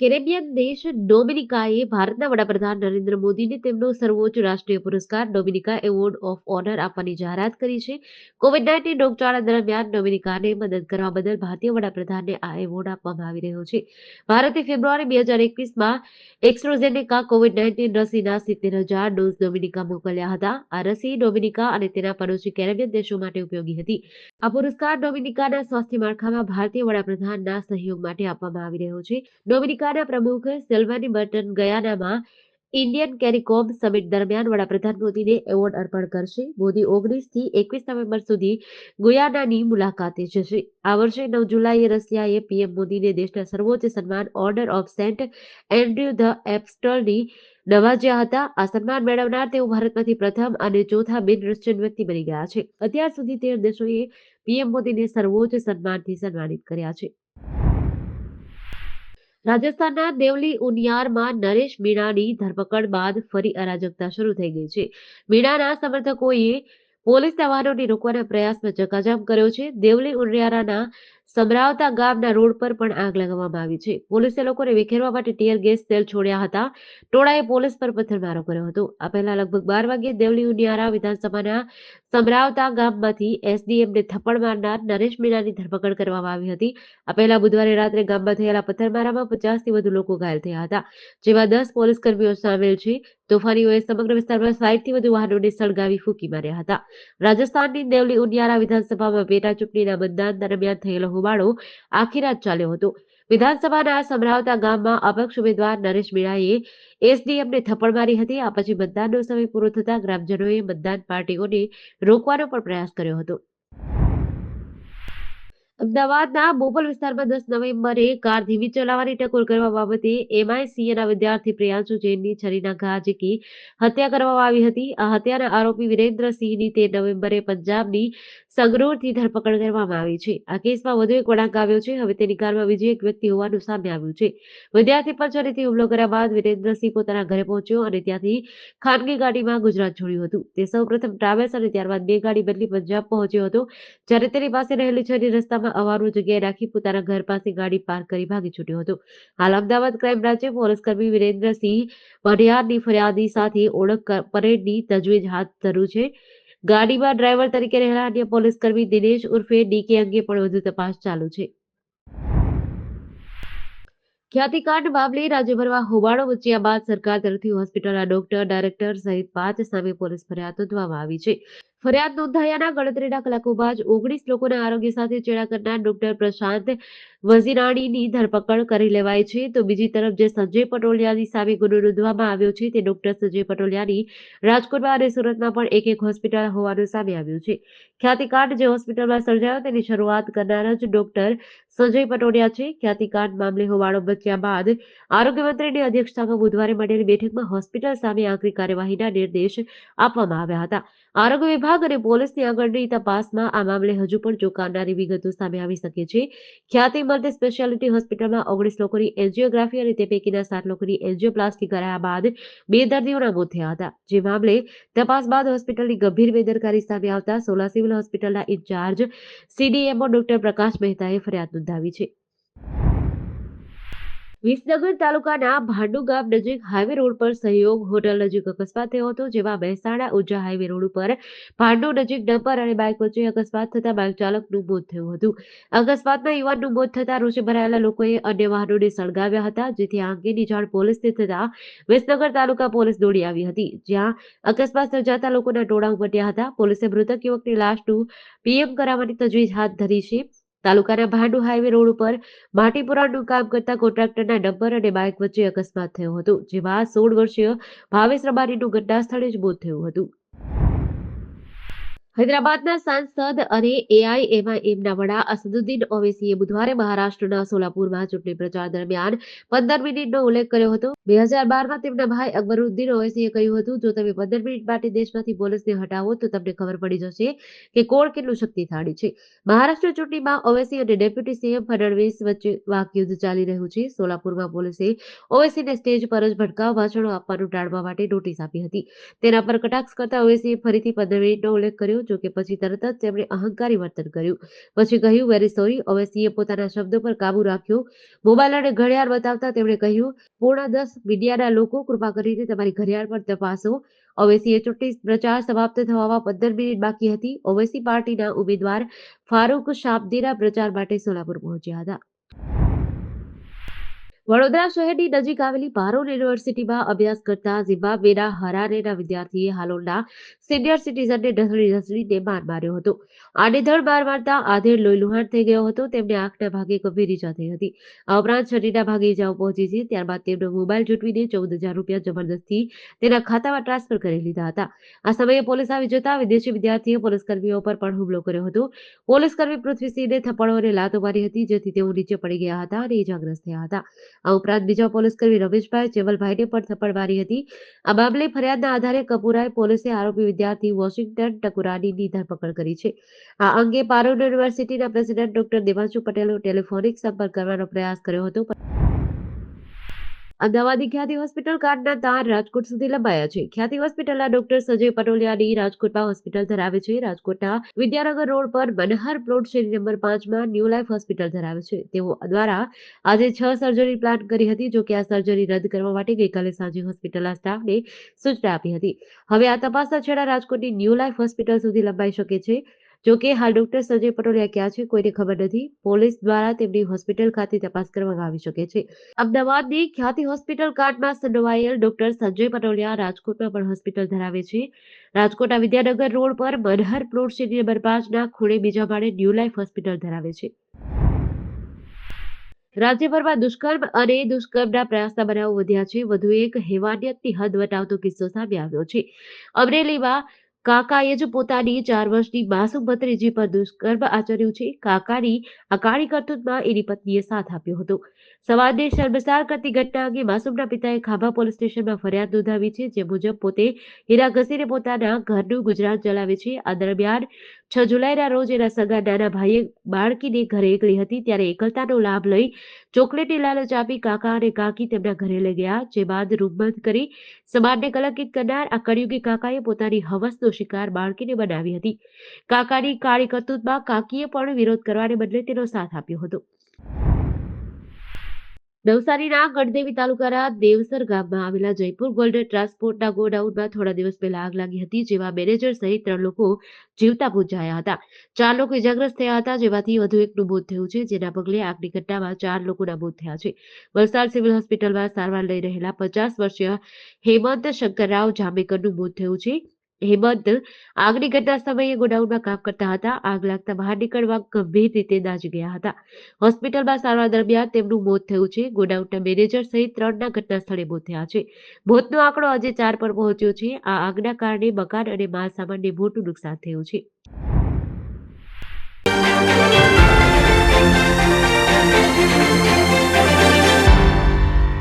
Caribbean દેશ ડોમિનિકાએ ભારતના વડાપ્રધાન નરેન્દ્ર મોદીને તેમનો સર્વોચ્ચ રાષ્ટ્રીય પુરસ્કાર ડોમિનિકા એવોર્ડ ઓફ ઓનર આપવાની જાહેરાત કરી છે. કોવિડ-19 રોગચાળા દરમિયાન ડોમિનિકાને મદદ કરવા બદલ ભારતીય વડાપ્રધાનને આ એવોર્ડ આપવામાં આવી રહ્યો છે. ભારતે ફેબ્રુઆરી 2021માં એસ્ટ્રાઝેનેકા કોવિડ-19 રસીના 70,000 ડોઝ ડોમિનિકા મોકલ્યા હતા. આ રસી ડોમિનિકા અને તેના પડોશી કેરેબિયન દેશો માટે ઉપયોગી હતી. આ પુરસ્કાર ડોમિનિકાના સ્વાસ્થ્ય માળખામાં ભારતીય વડાપ્રધાનના સહયોગ માટે આપવામાં આવી રહ્યો છે. ડોમિનિકાના પ્રમુખ સિલ્વની બર્ટન ગયાનામાં ઇન્ડિયન કેરિકોમ સમિટ દરમિયાન વડાપ્રધાન મોદીને એવોર્ડ અર્પણ કરશે. મોદી 19થી 21 નવેમ્બર સુધી ગુયાનાની મુલાકાતે જશે. આ વર્ષે 9 જુલાઈએ રશિયાએ પીએમ મોદીને દેશના સર્વોચ્ચ સન્માન ઓર્ડર ઓફ સેન્ટ એન્ડ્રયુ ધ એપસ્ટલની નવાજ્યા હતા. આ સન્માન મેળવનાર તેઓ ભારતમાંથી પ્રથમ અને ચોથા બિન રશિયન વ્યક્તિ બની ગયા છે. અત્યાર સુધી 13 દેશોએ પીએમ મોદીને સર્વોચ્ચ સન્માનથી સન્માનિત કર્યા છે. રાજસ્થાનના દેવલી ઉનિયારમાં નરેશ મીણાની ધરપકડ બાદ ફરી અરાજકતા શરૂ થઈ ગઈ છે. મીણાના સમર્થકોએ પોલીસના વાહનોને રોકવાના પ્રયાસમાં ચકાજામ કર્યો છે. દેવલી ઉનિયારાના સમરાવતા ગામના રોડ પર પણ આગ લગાવવામાં આવી છે. પોલીસે લોકોને વિખેરવા માટે ટીયર ગેસ સેલ છોડ્યા હતા. ટોળાએ પોલીસ પર પથ્થરમારો કર્યો હતો. આ પહેલા લગભગ 12 વાગ્યે દેવલી ઉનિયારા વિધાનસભાના સમરાવતા ગામમાંથી એસડીએમને થપ્પડ મારનાર નરેશ મીણાની ધરપકડ કરવામાં આવી હતી. આ પહેલા બુધવારે રાત્રે ગામમાં થયેલા પથ્થરમારામાં 50થી વધુ લોકો ઘાયલ થયા હતા, જેમાં 10 પોલીસ કર્મીઓ સામેલ છે. તોફાનીઓએ સમગ્ર વિસ્તારમાં 60થી વધુ વાહનોને સળગાવી ફૂંકી માર્યા હતા. રાજસ્થાનની દેવલી ઉનિયારા વિધાનસભામાં પેટા ચૂંટણીના મતદાન દરમિયાન થયેલો હોબાળો આખી રાત ચાલ્યો હતો. વિધાનસભાના સમરાવતા ગામમાં અપક્ષ ઉમેદવાર નરેશ મીણાએ એસડીએમને થપ્પડ મારી હતી. આ પછી મતદાનનો સમય પૂરો થતાં ગ્રામજનોએ મતદાન પાર્ટીઓને રોકવાનો પણ પ્રયાસ કર્યો હતો. અમદાવાદના બોપલ વિસ્તારમાં 10 નવેમ્બરે કાર ધીમી ચલાવવાની ટકોર કરવા બાબતે એમઆઈસીએના વિદ્યાર્થી પ્રિયાંશુ જૈનની છરીના ઘા ઝીકી હત્યા કરવામાં આવી હતી. આ હત્યાના આરોપી વિરેન્દ્રસિંહની 13 નવેમ્બરે પંજાબની સંગરૂરથી ધરપકડ કરવામાં આવી છે. આ કેસમાં વધુ એક વળાંક આવ્યો છે. હવે તેની કારમાં બીજી એક વ્યક્તિ હોવાનું સામે આવ્યું છે. વિદ્યાર્થી પર છરીથી હુમલો કર્યા બાદ વિરેન્દ્રસિંહ પોતાના ઘરે પહોંચ્યો અને ત્યાંથી ખાનગી ગાડીમાં ગુજરાત છોડ્યું હતું. તે સૌપ્રથમ ટ્રાવેલ્સ અને ત્યારબાદ 2 ગાડી બદલી પંજાબ પહોંચ્યો હતો. જ્યારે તેની પાસે રહેલી છરી રસ્તામાં અવારો જગ્યાએ રાખી પોતાના ઘર પાસે ગાડી પાર્ક કરી ભાગી છૂટ્યો હતો. હાલ અમદાવાદ ક્રાઇમ બ્રાન્ચે પોલીસકર્મી વિરેન્દ્રસિંહ વઢિયારની ફરિયાદી સાથે ઓળખ પરેડની તજવીજ હાથ ધર્યું છે. ગાડીમાં ડ્રાઈવર તરીકે રહેલા અન્ય પોલીસકર્મી દિનેશ ઉર્ફે ડીકે અંગે પણ વધુ તપાસ ચાલુ છે. ખ્યાતિકાંડ મામલે રાજ્યભરમાં હોબાળો મચ્યા બાદ સરકાર તરફથી હોસ્પિટલના ડોક્ટર, ડાયરેક્ટર સહિત 5 સામે પોલીસ ફરિયાદ નોંધવામાં આવી છે. ફરિયાદ નોંધાયાના ગણતરીના કલાકો બાદ 19 લોકોના આરોગ્ય સાથે ચેડા કરનાર ડોક્ટર પ્રશાંત વજીરાણીની ધરપકડ કરી લેવાઈ છે. તો બીજી તરફ જે સંજય પટોલિયાની સામે ગુનો નોંધવામાં આવ્યો છે તે ડોક્ટર સંજય પટોલિયાની રાજકોટમાં અને સુરતમાં પણ એક હોસ્પિટલ હોવાનું સામે આવ્યું છે. ખ્યાતિકાંડ જે હોસ્પિટલમાં સર્જાયો તેની શરૂઆત કરનાર જ ડોક્ટર સંજય પટોડિયા છે. ખ્યાતિકાંડ મામલે હોબાળો મચ્યા બાદ આરોગ્ય મંત્રીની અધ્યક્ષતામાં બુધવારે મળેલી બેઠકમાં હોસ્પિટલ સામે આકરી કાર્યવાહીના નિર્દેશ આપવામાં આવ્યા હતા. આરોગ્ય વિભાગ અને પોલીસની આગળની તપાસમાં આ મામલે હજુ પણ ચોંકાવનારી વિગતો સામે આવી શકે છે. ખ્યાતિ મલ્ટી સ્પેશિયાલિટી હોસ્પિટલમાં 19 લોકોની એન્જિયોગ્રાફી અને તે પૈકીના 7 લોકોની એન્જિયોપ્લાસ્ટી કરાયા બાદ 2 દર્દીઓના મોત થયા હતા. જે મામલે તપાસ બાદ હોસ્પિટલની ગંભીર બેદરકારી સામે આવતા સોલા સિવિલ હોસ્પિટલના ઇન્ચાર્જ સીડીએમઓ ડોક્ટર પ્રકાશ મહેતાએ ફરિયાદ નોંધાવી છે. વિસનગર તાલુકાના ભાંડુ ગામ નજીક હાઈવે રોડ પર સહયોગ હોટલ નજીક અકસ્માત થયો હતો. જેમાં મહેસાણા ઉંઝા હાઈવે રોડ ઉપર ભાંડુ નજીક ડમ્પર અને બાઇક વચ્ચે અકસ્માત થતા બાઇક ચાલકનું મોત થયું હતું. અકસ્માતમાં યુવાનનું મોત થતા રોષે ભરાયેલા લોકોએ અન્ય વાહનોને સળગાવ્યા હતા. જેથી આ અંગેની જાણ પોલીસને થતા વિસનગર તાલુકા પોલીસ દોડી આવી હતી, જ્યાં અકસ્માત સર્જાતા લોકોના ટોળા ઉમટ્યા હતા. પોલીસે મૃતક યુવકની લાશનું પીએમ કરાવવાની તજવીજ હાથ ધરી છે. તાલુકાના ભાંડુ હાઈવે રોડ ઉપર માટી પુરાણનું કામ કરતા કોન્ટ્રાક્ટરના ડમ્પર અને બાઇક વચ્ચે અકસ્માત થયો હતો. જેમાં 16 વર્ષીય ભાવેશ રબારીનું ઘટના સ્થળે જ મોત થયું હતું. હૈદરાબાદના સાંસદ અને એઆઈએમઆઈએમના વડા અસદુદ્દીન ઓવૈસીએ બુધવારે મહારાષ્ટ્રના સોલાપુરમાં ચૂંટણી પ્રચાર દરમિયાન 15 મિનિટનો ઉલ્લેખ કર્યો હતો. 2012માં તેમના ભાઈ અકબરુદ્દીન ઓવૈસીએ કહ્યું હતું, જો તમે 15 મિનિટ માટે દેશમાંથી પોલીસને હટાવો તો તમને ખબર પડી જશે કે કોણ કેટલું શક્તિશાળી છે. મહારાષ્ટ્ર ચૂંટણીમાં ઓવૈસી અને ડેપ્યુટી સીએમ ફડણવીસ વચ્ચે વાકયુદ્ધ ચાલી રહ્યું છે. સોલાપુરમાં પોલીસે ઓવૈસીને સ્ટેજ પર જ ભડકાઉ ભાષણો આપવાનું ટાળવા માટે નોટિસ આપી હતી. તેના પર કટાક્ષ કરતા ઓવૈસીએ ફરીથી 15 મિનિટનો ઉલ્લેખ કર્યો, જો કે પછી તરત જ તેમણે અહંકારી વર્તન કર્યું. પછી કહ્યું, "વેરી સોરી." ઓવૈસીએ પોતાના શબ્દો પર કાબુ રાખ્યો. મોબાઈલ અને ઘડિયાળ બતાવતા તેમણે કહ્યું, "10:15 મીડિયાના લોકો, કૃપા કરીને તમારી ઘડિયાળ પર તપાસો." ઓવૈસીએ ચૂંટણી પ્રચાર સમાપ્ત થવામાં 15 મિનિટ બાકી હતી. ઓવૈસી પાર્ટીના ઉમેદવાર ફારૂક શાબ્દીના પ્રચાર માટે સોલાપુર પહોંચ્યા હતા. વડોદરા શહેરની નજીક આવેલી પારોલ યુનિવર્સિટીમાં અભ્યાસ કરતા ઝિમ્બાબ્વેના હરારેના વિદ્યાર્થીએ હાલોલના સિનિયર સિટીઝનને ઢસડીને માર માર્યો હતો. આડેધડ માર મારતા આધેડ લોહીલુહાણ થઈ ગયો હતો. તેમને આંખના ભાગે ગંભીર ઈજા થઈ હતી. આ ઉપરાંત શરીરના ભાગે ઈજાઓ પહોંચી છે. ત્યારબાદ તેમનો મોબાઈલ ઝૂંટવીને 14,000 રૂપિયા જબરદસ્તી તેના ખાતામાં ટ્રાન્સફર કરી લીધા હતા. આ સમયે પોલીસ આવી જતા વિદેશી વિદ્યાર્થીએ પોલીસકર્મીઓ પર પણ હુમલો કર્યો હતો. પોલીસકર્મી પૃથ્વીસિંહને થપ્પડો અને લાતો મારી હતી, જેથી તેઓ નીચે પડી ગયા હતા અને ઈજાગ્રસ્ત થયા હતા. આ ઉપરાંત બીજા પોલીસકર્મી રમેશભાઈ ચેવલભાઈને પણ થપ્પડ મારી હતી. આ મામલે ફરિયાદના આધારે કપૂરાએ પોલીસે આરોપી વિદ્યાર્થી વોશિંગ્ટન ટકુરાનીની ધરપકડ કરી છે. આ અંગે પારોલ યુનિવર્સિટીના પ્રેસિડેન્ટ ડોક્ટર દેવાંશુ પટેલનો ટેલિફોનિક સંપર્ક કરવાનો પ્રયાસ કર્યો હતો. અમદાવાદની ખ્યાતિ હોસ્પિટલ કાર્ડના તાર રાજકોટ સુધી લંબાયા છે. ખ્યાતિ હોસ્પિટલના ડોક્ટર સંજય પટોલિયાની રાજકોટમાં હોસ્પિટલ ધરાવે છે. રાજકોટના વિદ્યાનગર રોડ પર મનહર પ્લોટ શેરી નંબર 5માં ન્યૂ લાઈફ હોસ્પિટલ ધરાવે છે. તેઓ દ્વારા આજે 6 સર્જરી પ્લાન કરી હતી. જો કે આ સર્જરી રદ કરવા માટે ગઈકાલે સાંજે હોસ્પિટલના સ્ટાફને સૂચના આપી હતી. હવે આ તપાસના છેડા રાજકોટની ન્યૂ લાઈફ હોસ્પિટલ સુધી લંબાઈ શકે છે. જો કે હાલ ડોક્ટર સંજય પટોલિયા ક્યાં છે, કોઈને ખબર નથી. પોલીસ દ્વારા તેમની હોસ્પિટલ ખાતે તપાસ કરવામાં આવી શકે છે. અમદાવાદની ખ્યાતિ હોસ્પિટલ કાર્ડમાં સંડોવાયેલ ડોક્ટર સંજય પટોલિયા રાજકોટમાં પણ હોસ્પિટલ ધરાવે છે. રાજકોટના વિદ્યાનગર રોડ પર મનહર પ્લોટ શેરી નંબર 5ના ખૂણે બીજા માળે ન્યૂ લાઈફ હોસ્પિટલ ધરાવે છે. રાજ્યભરમાં દુષ્કર્મ અને દુષ્કર્મના પ્રયાસના બનાવો વધ્યા છે. વધુ એક હેવાનિયતની હદ વટાવતો કિસ્સો સામે આવ્યો છે. અમરેલીમાં કાકાએ જ પોતાની 4 વર્ષની માસૂમ ભત્રીજી પર દુષ્કર્મ આચર્યું છે. કાકાની આ કાળી કરતૂતમાં એની પત્નીએ સાથ આપ્યો હતો. સમાજને શર્મસાર કરતી ઘટના અંગે માસૂમના પિતાએ ખાંભા પોલીસ સ્ટેશનમાં ફરિયાદ નોંધાવી છે. જે મુજબ પોતે હીરા ઘસીને પોતાના ઘરનું ગુજરાન ચલાવે છે. આ દરમિયાન 6 જુલાઈના રોજ એના સગા નાના ભાઈએ બાળકીને ઘરે એકલી હતી ત્યારે એકલતાનો લાભ લઈ ચોકલેટની લાલચ આપી કાકા અને કાકી તેમના ઘરે લઈ ગયા. જે બાદ રૂમ બંધ કરી સમાજને કલંકિત કરનાર આ કળિયુગી કાકાએ પોતાની હવસનો શિકાર બાળકીને બનાવી હતી. કાકાની કાળી કરતૂતમાં કાકીએ પણ વિરોધ કરવાને બદલે તેનો સાથ આપ્યો હતો. નવસારીના ગણદેવી તાલુકાના દેવસર ગામમાં આવેલા જયપુર ગોલ્ડન ટ્રાન્સપોર્ટના ગોડાઉનમાં થોડા દિવસ પહેલા આગ લાગી હતી. જેમાં મેનેજર સહિત 3 લોકો જીવતા ભૂંજાયા હતા. 4 લોકો ઇજાગ્રસ્ત થયા હતા, જેમાંથી વધુ એકનું મોત થયું છે. જેના પગલે આગની ઘટનામાં 4 લોકોના મોત થયા છે. વલસાડ સિવિલ હોસ્પિટલમાં સારવાર લઈ રહેલા 50 વર્ષીય હેમંત શંકરરાવ જાંબેકરનું મોત થયું છે. હેમંત આગની ઘટના સમયે ગોડાઉનમાં કામ કરતા હતા. આગ લાગતા બહાર નીકળવા ગંભીર રીતે દાઝી ગયા હતા. હોસ્પિટલમાં સારવાર દરમિયાન તેમનું મોત થયું છે. ગોડાઉનના મેનેજર સહિત 3ના ઘટના સ્થળે મોત થયા છે. મોતનો આંકડો આજે 4 પર પહોંચ્યો છે. આ આગના કારણે મકાન અને માલ સામાનને મોટું નુકસાન થયું છે.